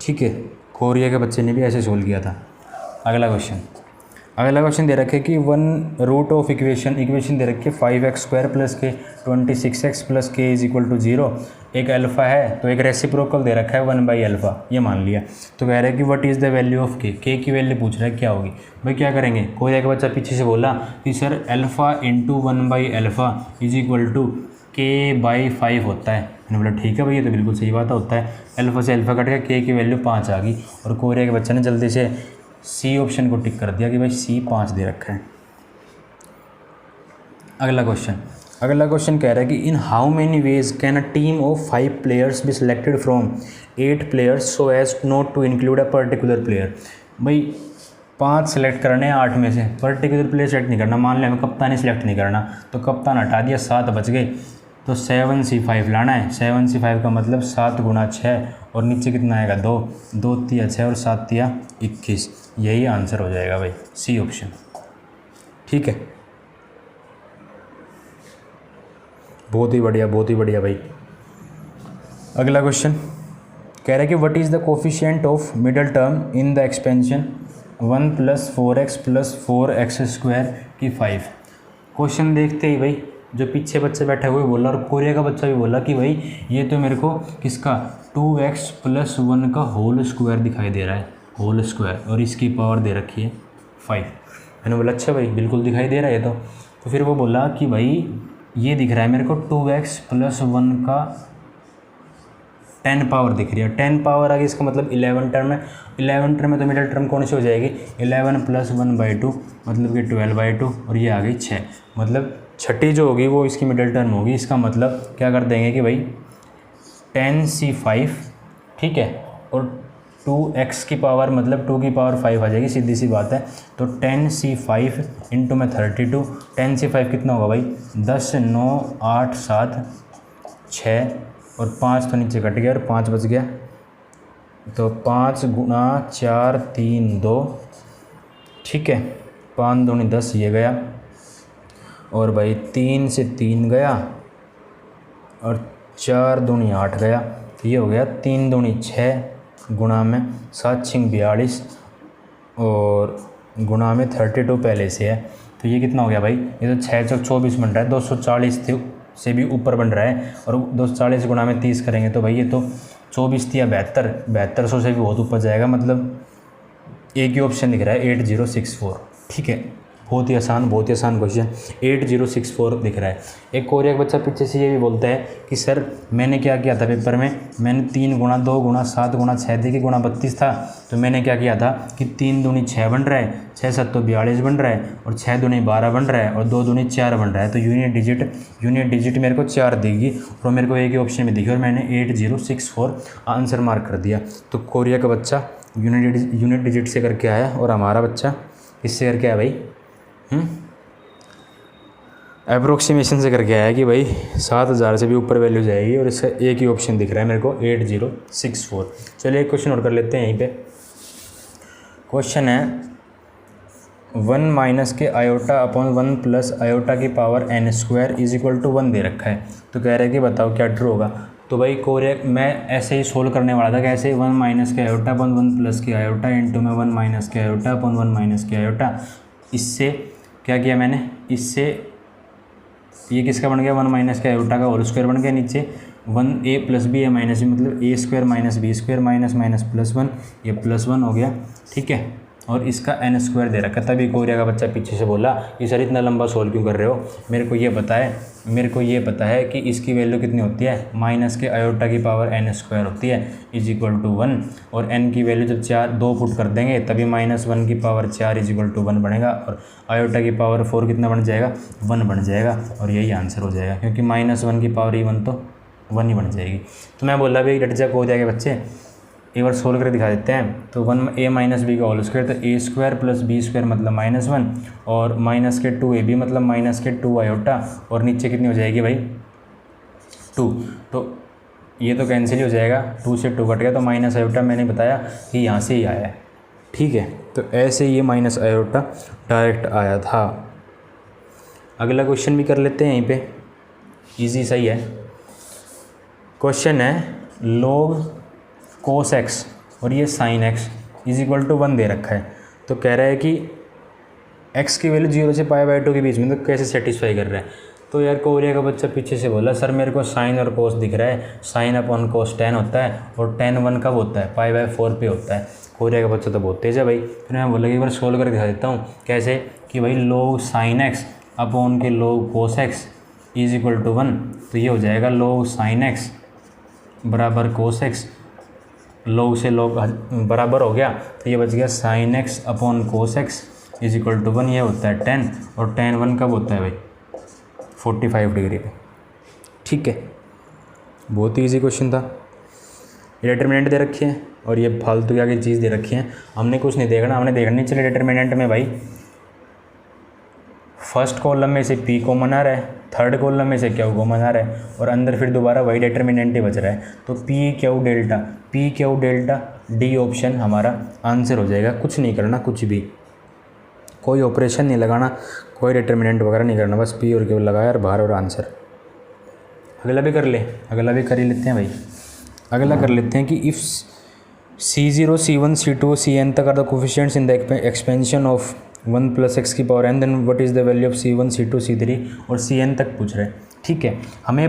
ठीक है, कोरिया के बच्चे ने भी ऐसे सोल्व किया था। अगला क्वेश्चन दे रखे कि 1 रूट ऑफ इक्वेशन दे रखी है 5x² प्लस के 26x प्लस के = 0। एक अल्फ़ा है तो एक रेसिप्रोकल दे रखा है 1/α, ये मान लिया। तो कह रहा है कि what is the value of के की वैल्यू पूछ रहा है क्या होगी। भाई क्या करेंगे, कोई एक बच्चा पीछे से बोला कि सर अल्फ़ा इंटू 1/α = k/5 होता है। मैंने बोला ठीक है भैया, तो बिल्कुल सही बात होता है। अल्फ़ा से अल्फ़ा कट गया, के की वैल्यू 5 आ गई और कोरिया के बच्चे ने जल्दी से सी ऑप्शन को टिक कर दिया कि भाई C 5 दे रखा है। अगला क्वेश्चन कह रहा है कि in how many ways can a team of 5 players be selected from 8 players so as not to include a particular player. भाई 5 सेलेक्ट करने हैं 8 में से, पर्टिकुलर प्लेयर सेलेक्ट नहीं करना। मान लिया हमें कप्तान ही सिलेक्ट नहीं करना, तो कप्तान हटा दिया, 7 बच गए, तो 7C5 लाना है। 7C5 का मतलब 7 × 6 और नीचे कितना आएगा 2 3 6 और 7 21। यही आंसर हो जाएगा भाई, सी ऑप्शन। ठीक है, बहुत ही बढ़िया भाई। अगला क्वेश्चन कह रहा है कि what is the coefficient of middle term in the expansion 1 + 4x + 4x² की 5। क्वेश्चन देखते ही भाई जो पीछे बच्चे बैठे हुए बोला और कोरिया का बच्चा भी बोला कि भाई ये तो मेरे को किसका 2x + 1 का होल स्क्वायर दिखाई दे रहा है, होल स्क्वायर, और इसकी पावर दे रखी है 5। मैंने बोला अच्छा भाई बिल्कुल दिखाई दे रहा है तो फिर वो बोला कि भाई ये दिख रहा है मेरे को 2x + 1 का 10 पावर दिख रही है। 10 पावर आ गई, इसका मतलब 11 टर्म है। 11 टर्म में तो मिडल टर्म कौन सी हो जाएगी, 11 + 1/2 मतलब कि 12/2 और ये आ गई 6, मतलब छठी जो होगी वो इसकी मिडल टर्म होगी। इसका मतलब क्या कर देंगे कि भाई 10C5, ठीक है, और 2x की पावर मतलब 2 की पावर 5 आ जाएगी, सीधी सी बात है। तो 10C5 इंटू में 32, 10C5 कितना होगा भाई 10 9 8 7 6 और 5 तो नीचे कट गया और 5 बच गया, तो 5 × 4 3 2, ठीक है, 5 दूनी 10 ये गया और भाई 3 से 3 गया और 4 दूनी 8 गया, तो ये हो गया 3 दूनी 6 गुणा में 7 6 42 और गुणा में 32 पहले से है, तो ये कितना हो गया भाई, ये तो 6 × 24 बन रहा है, 240 से भी ऊपर बन रहा है और 240 गुणा में 30 करेंगे तो भाई ये तो 24 या 7200 से भी बहुत ऊपर जाएगा। मतलब एक ही ऑप्शन दिख रहा है 8064। ठीक है, बहुत ही आसान क्वेश्चन 8064 दिख रहा है। एक और एक बच्चा पीछे से ये भी बोलता है कि सर मैंने क्या किया था पेपर में, मैंने 3 गुणा 2 गुणा 7 गुणा 6 देखिए गुणा 32 था, तो मैंने क्या किया था कि 3 दूनी 6 बन रहा है, 6 7 तो 42 बन रहा है, और 6 दूनी 12 बन रहा है, और 2 दूनी 4 बन रहा है। तो यूनिट डिजिट मेरे को 4 देगी और मेरे को एक ही ऑप्शन में दिखी और मैंने 8064 आंसर मार्क कर दिया। तो कोरिया का बच्चा यूनिट डिजिट से करके आया और हमारा बच्चा इससे करके आया भाई अप्रोक्सीमेशन से करके आया कि भाई 7000 से भी ऊपर वैल्यू जाएगी, और इसका एक ही ऑप्शन दिख रहा है मेरे को 8064। चलिए एक क्वेश्चन और कर लेते हैं। यहीं पे क्वेश्चन है 1 माइनस के आयोटा अपॉन 1 प्लस आयोटा की power n square is equal to 1 दे रखा है। तो कह रहे हैं कि बताओ क्या ट्रू होगा। तो भाई कोरिया मैं ऐसे ही सोल्व करने वाला था, कैसे 1 माइनस के आयोटा अपॉन 1 प्लस के आयोटा इंटू में 1 माइनस के आयोटा अपॉन 1 माइनस के आयोटा। इससे क्या किया मैंने, इससे ये किसका बन गया 1 माइनस के आयोटा का होल स्क्वायर बन गया, नीचे 1a plus b a minus b मतलब a square minus b square minus minus plus 1, ये प्लस 1 हो गया, ठीक है। और इसका n स्क्वायर दे रखा। तभी कोरिया का बच्चा पीछे से बोला कि सर इतना लंबा सोल्व क्यों कर रहे हो, मेरे को ये पता है कि इसकी वैल्यू कितनी होती है, माइनस के आयोटा की पावर n स्क्वायर होती है इज इक्वल टू 1, और n की वैल्यू जब 2 पुट कर देंगे तभी -1 की पावर 4 इज इक्वल टू 1 बनेगा, और आयोटा की पावर 4 कितना बन जाएगा 1 बन जाएगा, और यही आंसर हो जाएगा क्योंकि -1 की पावर 1 तो 1 ही बन जाएगी। तो मैं बोला भाई डट जा कोरिया के बच्चे, एक बार सोल्व करके दिखा देते हैं। तो 1a माइनस बी का होल स्क्वायर, तो a square plus B square मतलब -1, और माइनस के 2ab मतलब माइनस के 2 आयोटा, और नीचे कितनी हो जाएगी भाई 2। तो ये तो कैंसिल ही हो जाएगा, 2 से 2 कट गया, तो माइनस आयोटा मैंने बताया कि यहाँ से ही आया है, ठीक है। तो ऐसे ये माइनस आयोटा डायरेक्ट आया था। अगला क्वेश्चन भी कर लेते हैं यहीं पे, इजी सही है। क्वेश्चन है log cos x और ये sin x is equal to 1 दे रखा है। तो कह रहा है कि x की वैल्यू 0 से π/2 के बीच में, तो कैसे सेटिस्फाई कर रहा है। तो यार कोरिया का बच्चा पीछे से बोला सर मेरे को साइन और कोस दिख रहा है, साइन अपॉन कोस 10 होता है, और 10 1 कब होता है π/4 पे होता है। कोरिया का बच्चा तो बहुत तेज है भाई। फिर मैं बोला कि एक बार सोल्व करके दिखा देता हूँ, कैसे कि भाई log sin x अपॉन के log cos x is equal to 1। तो ये हो जाएगा log sin x बराबर cos x, log से log बराबर हो गया, तो ये बच गया sin x upon cos x is equal to 1। ये होता है 10, और 10 1 कब होता है भाई 45 डिग्री पे, ठीक है। बहुत ही ईजी क्वेश्चन था। डिटरमिनेंट दे रखे हैं और ये फालतू की आगे चीज़ दे रखी है, हमने कुछ नहीं देखना, हमने देखना नहीं। चले डिटरमिनेंट में भाई फर्स्ट कॉलम में से p कॉमन आ रहा है, थर्ड कॉलम में से q कॉमन आ रहा है, और अंदर फिर दोबारा वही डिटरमिनेंट ही बच रहा है। तो p q delta D option हमारा आंसर हो जाएगा। कुछ नहीं करना, कुछ भी कोई ऑपरेशन नहीं लगाना, कोई डिटरमिनेंट वगैरह नहीं करना, बस p और q लगाया और बाहर और आंसर। अगला भी कर ले, अगला भी कर ही लेते हैं भाई। अगला कर लेते हैं कि if C0 C1 C2 Cn तक are the coefficients in the expansion of 1 plus x की power n, then what is the value of C1 C2 C3 और Cn तक पूछ रहे हैं, ठीक है। हमें ये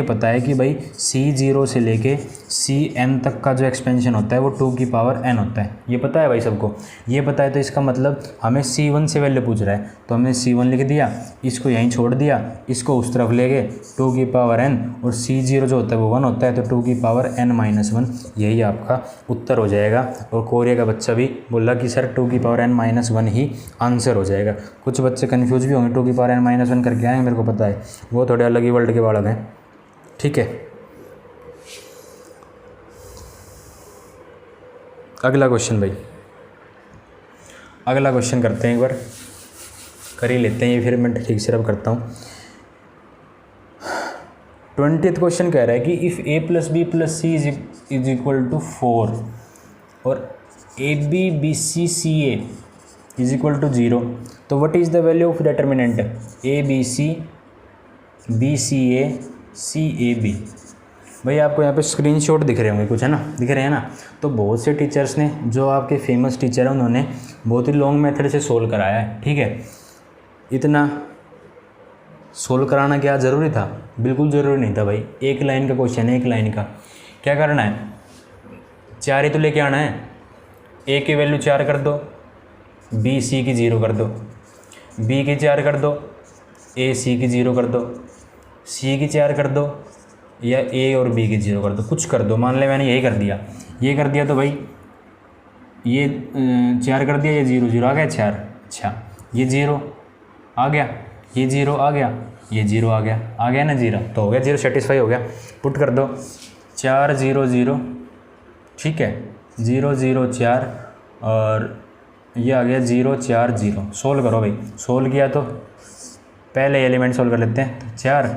पता है कि भाई C0 से लेके Cn तक का जो एक्सपेंशन होता है वो 2 की पावर n होता है, ये पता है भाई सबको, ये पता है। तो इसका मतलब हमें C1 से वैल्यू पूछ रहा है, तो हमने C1 लिख दिया, इसको यहीं छोड़ दिया, इसको उस तरफ ले गए 2 की पावर n, और C0 जो होता है वो 1 होता है, तो 2 की पावर n-1, यही आपका उत्तर हो जाएगा। और कोरिया का बच्चा भी बोला कि सर 2 की पावर n-1 ही आंसर हो जाएगा। कुछ बच्चे कन्फ्यूज भी होंगे, 2 की पावर n-1 करके आएंगे, मेरे को पता है, वो थोड़े अलग ही वर्ल्ड के बालक हैं, ठीक है। अगला क्वेश्चन भाई, अगला क्वेश्चन करते हैं, एक बार कर ही लेते हैं ये, फिर मैं ठीक से अब करता हूँ। 20th क्वेश्चन कह रहा है कि if a plus B plus C is equal to 4 और A B B C C A is equal to 0, तो what is the value of determinant A B C B C A C A B. भाई आपको यहाँ पे screenshot दिख रहे होंगे कुछ, है ना, दिख रहे हैं ना। तो बहुत से टीचर्स ने, जो आपके फेमस टीचर हैं, उन्होंने बहुत ही लॉन्ग मेथड से सोल्व कराया है, ठीक है। इतना सोल्व कराना क्या ज़रूरी था? बिल्कुल ज़रूरी नहीं था भाई। एक लाइन का क्वेश्चन है, एक लाइन का। क्या करना है, 4 ही तो लेके आना है। ए की वैल्यू 4 कर दो, बी सी की 0 कर दो, बी की 4 कर दो, ए सी की 0 कर दो, सी की 4 कर दो, या ए और बी की 0 कर दो, कुछ कर दो। मान ले मैंने यही कर दिया, ये कर दिया, तो भाई ये 4 कर दिया, ये 0 0 आ गया 4। अच्छा, ये 0 आ गया, ये 0 आ गया, ये 0 आ गया ना 0, तो हो गया 0 सेटिस्फाई हो गया। पुट कर दो 4 0 0, ठीक है, 0 0 4, और ये आ गया 0 4 0। सोल्व करो भाई, सोल्व किया तो पहले एलिमेंट सोल्व कर लेते हैं। 4,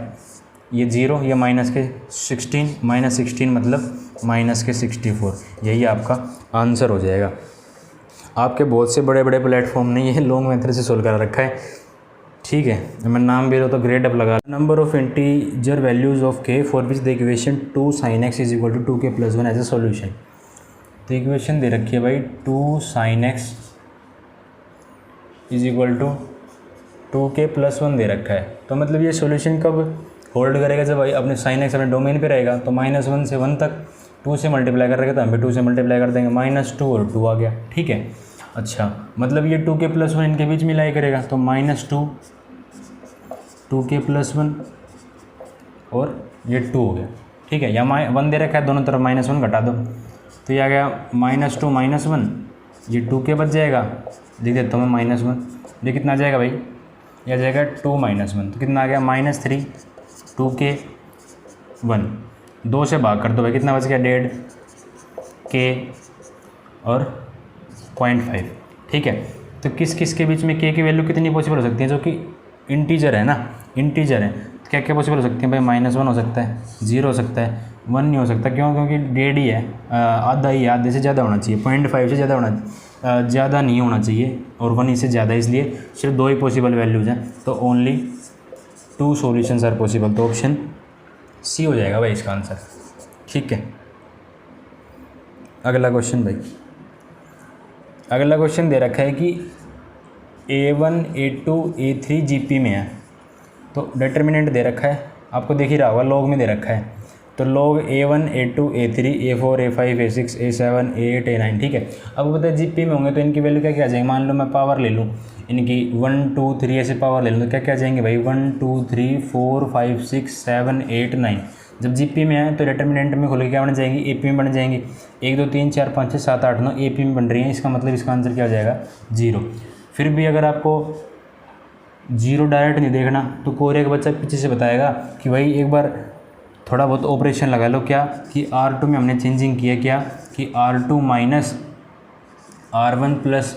ये 0, ये माइनस के 16, माइनस 16 मतलब माइनस के 64, यही आपका आंसर हो जाएगा। आपके बहुत से बड़े बड़े प्लेटफॉर्म नहीं है, लॉन्ग मेथड से सोल्व कर रखा है, ठीक है। मैं नाम भी लो तो ग्रेड अप लगा। Number of integer values of k for which the equation 2 sin x is equal to 2k + 1 as a solution. तो इक्वेशन दे रखी है भाई 2 sin x is equal to 2k + 1 दे रखा है। तो मतलब ये सोल्यूशन कब होल्ड करेगा, जब भाई अपने sin x अपने डोमेन पे रहेगा, तो -1 से 1 तक 2 से मल्टीप्लाई कर रहेगा, तो हम भी 2 से मल्टीप्लाई कर देंगे, -2 और 2 आ गया, ठीक है। अच्छा, मतलब ये 2k + 1 इनके बीच में लाई करेगा, तो -2 2k + 1 और ये 2 हो गया, ठीक है। या 1 दे रखा है, दोनों तरफ -1 घटा दो, तो ये आ गया -2 -1, ये 2k बच जाएगा, लिख देता हूँ मैं -1, ये कितना आ जाएगा भाई, यह आ जाएगा 2 - 1, तो कितना आ गया -3 2k 1, 2 से भाग कर दो भाई, कितना बच गया 1.5 k और 0.5, ठीक है। तो किस किस के बीच में k की वैल्यू कितनी पॉसिबल हो सकती है, जो कि इंटीजर है ना, इंटीजर है, तो क्या क्या पॉसिबल हो सकती है भाई, -1 हो सकता है, 0 हो सकता है, 1 नहीं हो सकता, क्यों, क्योंकि 1.5 ही है, आधा ही है, आधे से ज़्यादा होना चाहिए, 0.5 से ज़्यादा ज़्यादा नहीं होना चाहिए, और 1 इससे ज़्यादा, इसलिए सिर्फ 2 ही पॉसिबल वैल्यूज़ हैं, तो ओनली 2 सॉल्यूशंस आर पॉसिबल, तो ऑप्शन सी हो जाएगा भाई इसका आंसर, ठीक है। अगला क्वेश्चन भाई, अगला क्वेश्चन दे रखा है कि A1 A2 A3 GP में है, तो डिटर्मिनेंट दे रखा है, आपको देख ही रहा होगा, लॉग में दे रखा है, तो log A1 A2 A3 A4 A5 A6 A7 A8 A9, ठीक है। अब पता है GP में होंगे तो इनकी वैल्यू क्या क्या आ जाएगी, मान लो मैं पावर ले लूँ इनकी 1 2 3 ऐसे पावर ले लूँ, तो क्या क्या आ जाएंगे भाई, 1 2 3 4 5 6 7 8 9। जब GP में है तो डिटर्मिनेंट में खुल के क्या बन जाएंगी, AP में बन जाएंगी, 1 2 3 4 5 6 7 8 9 AP में बन रही है, इसका मतलब इसका आंसर क्या हो जाएगा 0। फिर भी अगर आपको 0 डायरेक्ट नहीं देखना, तो कोरे का बच्चा पीछे से बताएगा कि भाई एक बार थोड़ा बहुत ऑपरेशन लगा लो, क्या कि R2 में हमने चेंजिंग किया, क्या कि R2 minus R1 plus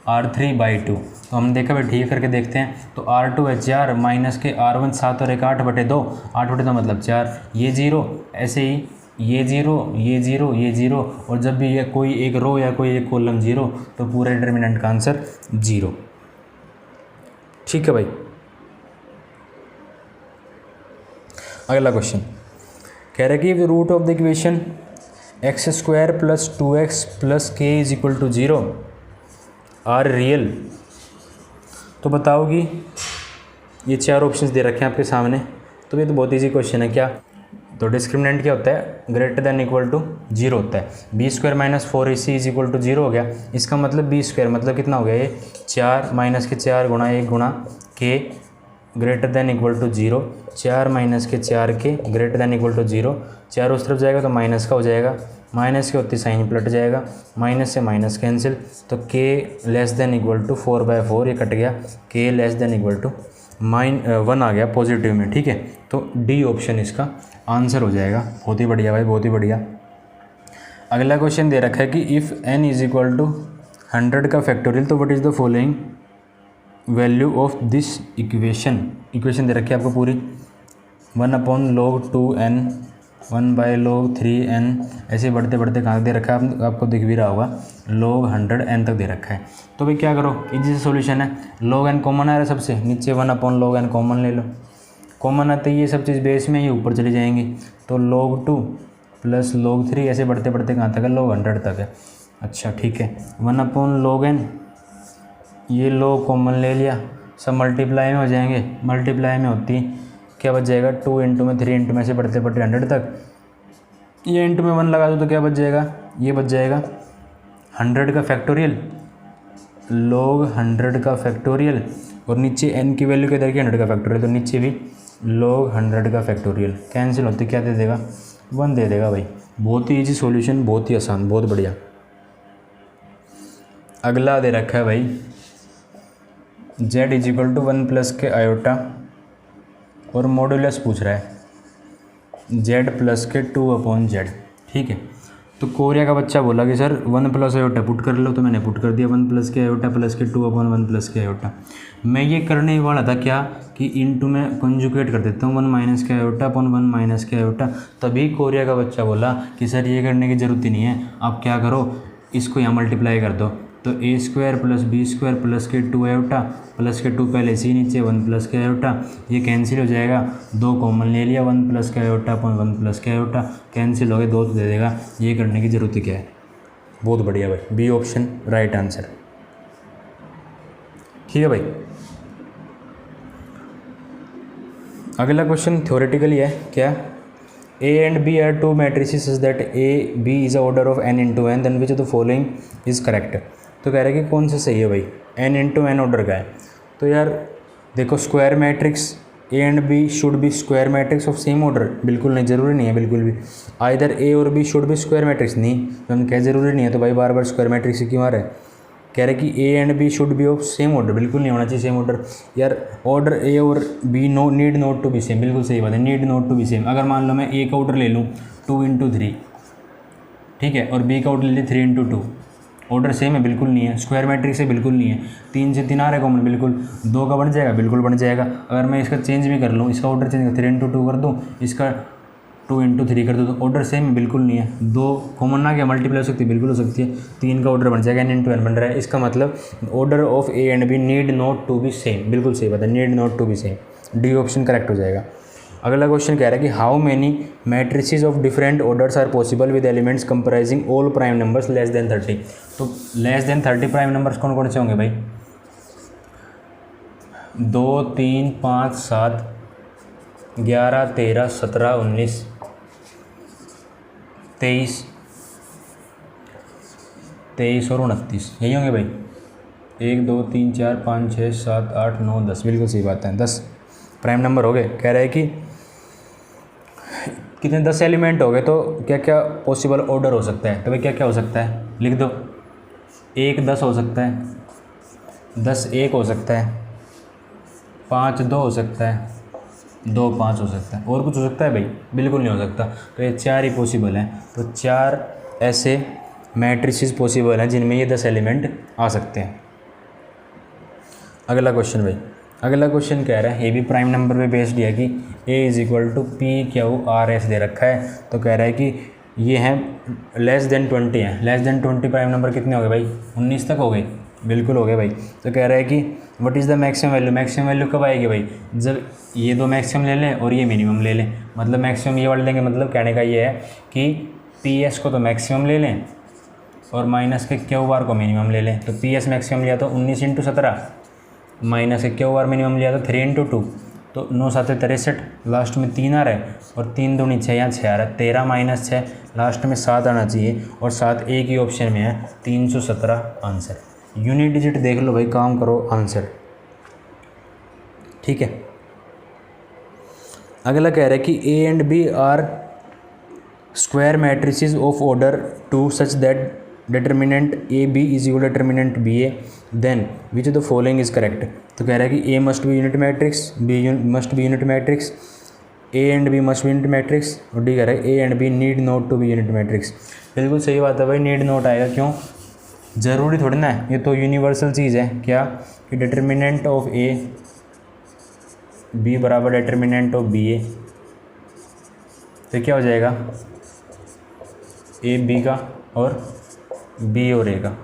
R3/2, तो हमने देखा भाई, ठीक करके देखते हैं, तो R2 है 4, माइनस के R1 7 और 1 8/2, 8/2 मतलब 4, ये 0, ऐसे ही ये 0 ये 0 ये 0, और जब भी ये कोई एक रो या कोई एक कॉलम 0, तो पूरे डिटर्मिनेंट का आंसर 0, ठीक है भाई। अगला क्वेश्चन कह रहा है कि root of the equation x² + 2x + k = 0 are real. तो बताओ कि ये 4 ऑप्शंस दे रखे हैं आपके सामने, तो ये तो बहुत इजी क्वेश्चन है। क्या, तो डिस्क्रिमिनेंट क्या होता है, > 0 होता है, b² - 4ac = 0 हो गया, इसका मतलब b² मतलब कितना हो गया, ये 4 - के 4 गुणा 1 गुणा k > 0, 4 - के 4 k > 0, 4 उस तरफ जाएगा तो माइनस का हो जाएगा, माइनस के होती साइन पलट जाएगा, माइनस से माइनस कैंसिल, तो k < 4/4, ये कट गया, k < 1 आ गया पॉजिटिव में, ठीक है। तो डी ऑप्शन इसका आंसर हो जाएगा। बहुत ही बढ़िया भाई, बहुत ही बढ़िया। अगला क्वेश्चन दे रखा है कि इफ़ n = 100 का फैक्टोरियल, तो what is the following value of this equation. Equation दे रखी है आपको पूरी, 1/log 2n 1/log 3n, ऐसे बढ़ते बढ़ते कहाँ दे रखा है, आपको दिख भी रहा होगा, log 100n तक दे रखा है। तो भाई क्या करो, इजी से सोल्यूशन है, log n कॉमन आ रहा है सबसे नीचे, 1/log n कॉमन ले लो, कॉमन आते ही ये सब चीज़ बेस में ही ऊपर चली जाएंगी, तो log 2 + log 3, ऐसे बढ़ते बढ़ते कहाँ तक है, log 100 तक है। अच्छा ठीक है, 1/log n, ये log कॉमन ले लिया, सब मल्टीप्लाई में हो जाएंगे, मल्टीप्लाई में होती क्या बच जाएगा, 2 × में 3 × में से बढ़ते बढ़ते 100 तक, ये × में 1 लगा दो तो क्या बच जाएगा, ये बच जाएगा 100 का फैक्टोरियल, log 100 का फैक्टोरियल और नीचे n की वैल्यू किधर की 100 का फैक्टोरियल, तो नीचे भी log 100 का फैक्टोरियल। कैंसिल होते क्या दे देगा, 1 दे देगा भाई। बहुत ही ईजी सॉल्यूशन, बहुत ही आसान, बहुत बढ़िया। अगला दे रखा है भाई z is equal to 1 plus के आयोटा और मॉडुलस पूछ रहा है z प्लस के 2/z। ठीक है, तो कोरिया का बच्चा बोला कि सर 1 प्लस आयोटा पुट कर लो, तो मैंने पुट कर दिया 1 प्लस के आयोटा प्लस के 2/1 प्लस के आयोटा। मैं ये करने वाला था क्या कि इनटू में कंजुगेट कर देता हूँ 1 माइनस के आयोटा अपॉन 1 माइनस के आयोटा। तभी कोरिया का बच्चा बोला कि सर ये करने की ज़रूरत ही नहीं है, आप क्या करो इसको यहाँ मल्टीप्लाई कर दो, तो a square plus B square plus के 2 आयोटा प्लस के 2 पहले सी नीचे 1 प्लस के आयोटा, ये कैंसिल हो जाएगा, 2 कॉमन ले लिया 1 प्लस के आयोटा अपॉन 1 प्लस के आयोटा, कैंसिल हो गए 2 तो दे देगा। ये करने की ज़रूरत क्या है, बहुत बढ़िया भाई, बी ऑप्शन राइट आंसर। ठीक है भाई, अगला क्वेश्चन थ्योरेटिकली है क्या, A and B are two matrices such that A B is a order of n into n, then which of the following is correct। तो कह रहा है कि कौन सा सही है भाई, n into n ऑर्डर का है। तो यार देखो square matrix A and B should be square matrix of same order, बिल्कुल नहीं, ज़रूरी नहीं है बिल्कुल भी। आइदर A और B should be square matrix, नहीं तो हम क्या ज़रूरी नहीं है, तो भाई बार बार स्क्वायर मैट्रिक्स क्यों आ रहा है। कह रहे कि ए and B should be of same order, बिल्कुल नहीं होना चाहिए सेम ऑर्डर। यार ऑर्डर ए और B no need not to be same, बिल्कुल सही बात है, need not to be same. अगर मान लो मैं ए का ऑर्डर ले लूँ 2 into 3, ठीक है, और बी का ऑर्डर ले लिया 3 into 2, ऑर्डर सेम है, बिल्कुल नहीं है। स्क्वायर मैट्रिक्स से बिल्कुल नहीं है। 3 से 3 आ रहा है कॉमन, बिल्कुल 2 का बन जाएगा, बिल्कुल बन जाएगा। अगर मैं इसका चेंज भी कर लूँ, इसका ऑर्डर चेंज कर 3 into 2 कर दूँ, इसका 2 into 3 कर दो, तो ऑर्डर सेम है, बिल्कुल नहीं है। 2 कॉमन ना क्या मल्टीप्लाई हो सकती है, बिल्कुल हो सकती है। 3 का ऑर्डर बन जाएगा, n into n बन रहा है, इसका मतलब order of A and B need not to be same, बिल्कुल सही बात है, need not to be same, D option correct हो जाएगा। अगला क्वेश्चन कह रहा है कि how many matrices of different orders are possible with elements comprising all prime numbers less than 30। तो लेस देन 30 प्राइम नंबर्स कौन कौन से होंगे भाई, 2 3 5 7 11 13 17 19 23 और 29, यही होंगे भाई। 1 2 3 4 5 6 7 8 9 10, बिल्कुल सही बात है, 10 प्राइम नंबर हो गए। कह रहा है कि कितने 10 एलिमेंट हो गए, तो क्या क्या पॉसिबल ऑर्डर हो सकता है, तो भाई क्या क्या हो सकता है लिख दो। 1 10 हो सकता है, 10 1 हो सकता है, 5 2 हो सकता है, 2 5 हो सकता है, और कुछ हो सकता है भाई, बिल्कुल नहीं हो सकता। तो ये 4 ही पॉसिबल हैं, तो 4 ऐसे मैट्रिसेस पॉसिबल हैं जिनमें ये 10 एलिमेंट आ सकते हैं। अगला क्वेश्चन भाई, अगला क्वेश्चन कह रहा है, ये भी प्राइम नंबर पे बेस्ड है कि a is equal to p q r s दे रखा है। तो कह रहा है कि ये हैं लेस देन 20 हैं, लेस देन 20 प्राइम नंबर कितने हो गए भाई, 19 तक हो गए, बिल्कुल हो गए भाई। तो कह रहा है कि what is the maximum value, maximum value कब आएगी भाई, जब ये 2 मैक्सिमम ले लें और ये मिनिमम ले लें। मतलब मैक्सिमम ये वाले लेंगे, मतलब कहने का ये है कि पी एस को तो मैक्सिमम ले लें और माइनस के क्यू आर को मिनिमम ले लें। तो पी एस मैक्सिमम लिया तो 19 × 17, माइनस के क्यू आर मिनिमम लिया तो 3 × 2, तो 9 7 63, लास्ट में 3 आ रहा है और 3 दूनी 6, यहाँ 6 आ रहा है, 13 माइनस 6, लास्ट में 7 आना चाहिए और 7 एक ही ऑप्शन में है, 317 आंसर। यूनिट डिजिट देख लो भाई, काम करो आंसर। ठीक है, अगला कह रहा है कि ए and b are square matrices of order 2 such that determinant a b is equal determinant b a, then which of the following is correct. तो कह रहा है कि a must be unit matrix, b must be unit matrix, a and b must be unit matrix, और d कह रहा है a and B need not to be unit matrix. बिल्कुल सही बात है भाई, नीड नॉट आएगा, क्यों, ज़रूरी थोड़ी ना है, ये तो यूनिवर्सल चीज़ है। क्या कि डिटर्मिनेंट ऑफ ए बी बराबर डिटर्मिनेंट ऑफ बी ए, तो क्या हो जाएगा, ए बी का और बी और ए का।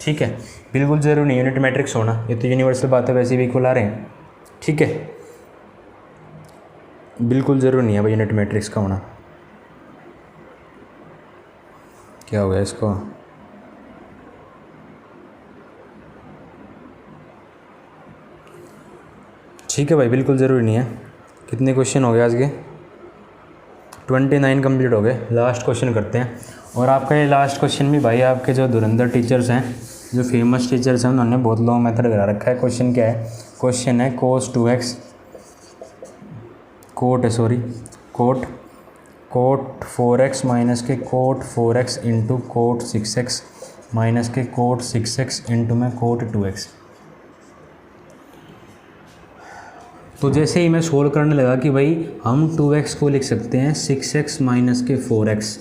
ठीक है, बिल्कुल ज़रूरी नहीं यूनिट मैट्रिक्स होना, ये तो यूनिवर्सल बात है, वैसे भी इक्वल आ रहे हैं। ठीक है, बिल्कुल ज़रूरी नहीं है भाई यूनिट मैट्रिक्स का होना। क्या हो गया इसको, ठीक है भाई, बिल्कुल ज़रूरी नहीं है। कितने क्वेश्चन हो गए आज के, 29 कंप्लीट हो गए। लास्ट क्वेश्चन करते हैं, और आपका ये लास्ट क्वेश्चन भी भाई आपके जो धुरंधर टीचर्स हैं जो फेमस टीचर्स हैं उन्होंने बहुत लॉन्ग मेथड करा रखा है। क्वेश्चन क्या है? क्वेश्चन है cos 2x cot 4x minus के cot 4x into cot 6x minus के कोट 6x इंटू में कोट 2x। तो जैसे ही मैं सोल्व करने लगा कि भाई हम 2x को लिख सकते हैं 6x माइनस के 4x,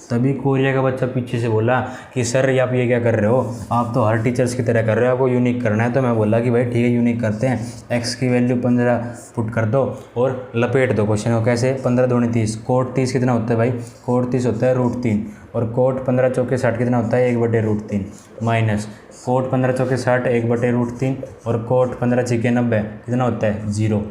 तभी कोरिया का बच्चा पीछे से बोला कि सर आप ये क्या कर रहे हो, आप तो हर टीचर्स की तरह कर रहे हो, आपको यूनिक करना है। तो मैं बोला कि भाई ठीक है यूनिक करते हैं, x की वैल्यू 15 पुट कर दो और लपेट दो क्वेश्चन को। कैसे? 15 दूनी 30, कोट 30 कितना होता है भाई? कोट 30 होता है √3 और कोट 15 चौके 60 कितना होता है? 1/√3 माइनस कोट 15 चौके 60 1/√3 और कोट 15 छीके 90 कितना होता है? 0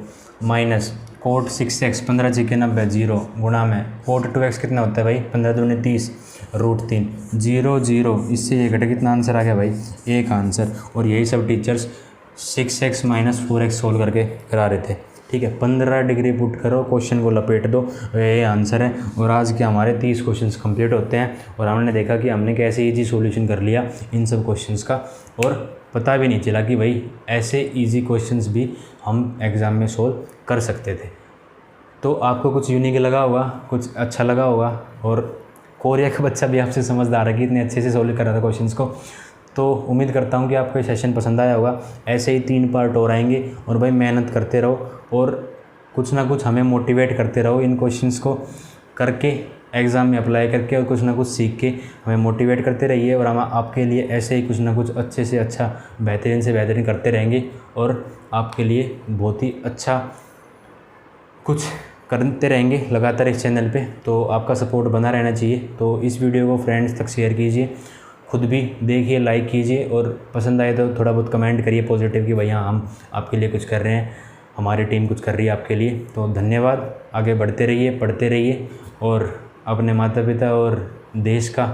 माइनस कोट 6x 15 छीके 90 0 गुणा में कोट 2x कितना होता है भाई? 15 दूनी 30 √3 0 0, इससे ये घटे कितना आंसर आ गया भाई? एक आंसर। और यही सब teachers 6x minus 4x solve करके करा रहे थे। ठीक है, 15 डिग्री पुट करो, क्वेश्चन को लपेट दो, ये आंसर है। और आज के हमारे 30 क्वेश्चंस कंप्लीट होते हैं और हमने देखा कि हमने कैसे इजी सॉल्यूशन कर लिया इन सब क्वेश्चंस का, और पता भी नहीं चला कि भाई ऐसे इजी क्वेश्चंस भी हम एग्ज़ाम में सोल्व कर सकते थे। तो आपको कुछ यूनिक लगा होगा, कुछ अच्छा लगा होगा, और कोरिया का बच्चा भी आपसे समझदार है कि इतने अच्छे से सोल्व कर रहा था क्वेश्चंस को। तो उम्मीद करता हूँ कि आपको ये सेशन पसंद आया होगा। ऐसे ही 3 पार्ट और आएंगे, और भाई मेहनत करते रहो और कुछ ना कुछ हमें मोटिवेट करते रहो इन क्वेश्चंस को करके, एग्ज़ाम में अप्लाई करके, और कुछ ना कुछ सीख के हमें मोटिवेट करते रहिए। और हम आपके लिए ऐसे ही कुछ ना कुछ अच्छे से अच्छा, बेहतरीन से बेहतरीन करते रहेंगे और आपके लिए बहुत ही अच्छा कुछ करते रहेंगे लगातार इस चैनल पे। तो आपका सपोर्ट बना रहना चाहिए। तो इस वीडियो को फ्रेंड्स तक शेयर कीजिए, खुद भी देखिए, लाइक कीजिए, और पसंद आए तो थोड़ा बहुत कमेंट करिए पॉजिटिव कि भैया हम आपके लिए कुछ कर रहे हैं, हमारी टीम कुछ कर रही है आपके लिए। तो धन्यवाद, आगे बढ़ते रहिए, पढ़ते रहिए, और अपने माता पिता और देश का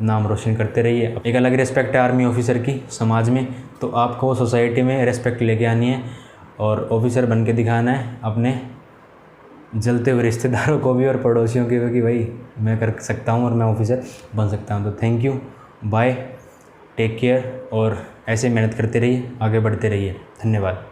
नाम रोशन करते रहिए। एक अलग रिस्पेक्ट है आर्मी ऑफिसर की समाज में, तो आपको सोसाइटी में रिस्पेक्ट लेके आनी है और ऑफिसर बन के दिखाना है अपने जलते हुए रिश्तेदारों को भी और पड़ोसियों के भी कि भाई मैं कर सकता हूँ और मैं ऑफिसर बन सकता हूँ। तो thank you, bye, take care, और ऐसे मेहनत करते रहिए, आगे बढ़ते रहिए। धन्यवाद।